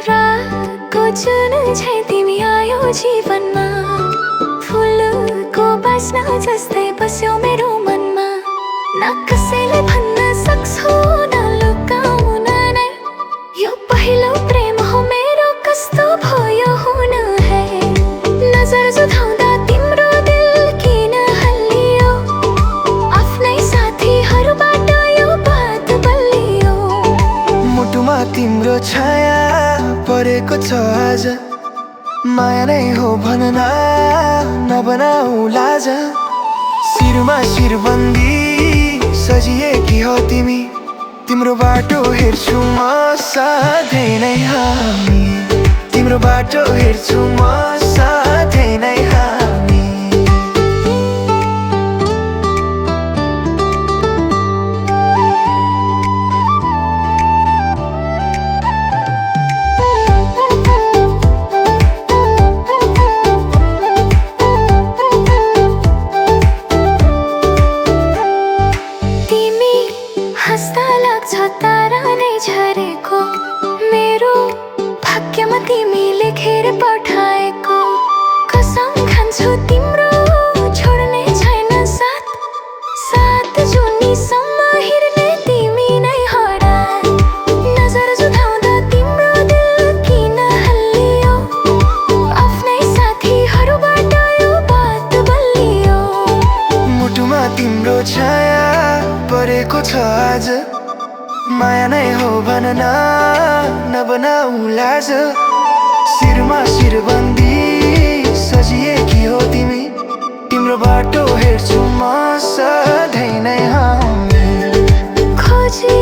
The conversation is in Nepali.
रातको जुन झै तिमी आयो जीवनमा, फुलको बास्ना जस्तै बस्यो मेरो मनमा। न कसैले भन्न सक्छौ न लुकाउन नै, यो पहिलो प्रेम हो मेरो, कस्तो भयो हुन है। नजर जुधाउँदा तिम्रो दिल किन हल्लियो, आफ्नै साथीहरूबाट यो बात बल्लियो। मुटुमा तिम्रो छाया परेको छ आज, माया नै हो भन न, नबनाऊ लाज। शिरमा शिरबन्दी सजिएकी हो तिमी, तिम्रो बाटो हेर्छु म सधैँ नै हामी, तिम्रो बाटो हेर्छु म सधैँ नै हामी। हाँस्दा लाग्छ तारा नै झरेको, मेरो भाग्यमा तिमी लेखेर पठाएको। कसम खान्छु तिम्रो छोड्ने छैन साथ, सात जुनीसम्म हिँड्ने तिमी नै हरा। नजर जुधाउँदा तिम्रो दिल किन हल्लियो, आफ्नै साथीहरूबाट यो बात बल्लियो। मुटुमा तिम्रो छाया परेको छ आज, माया नै हो भन न, नबनाऊ लाज। शिरमा शिरबन्दी सजिएकी हो तिमी, तिम्रो बाटो हेर्छु म सधैँ नै हामी। खोजी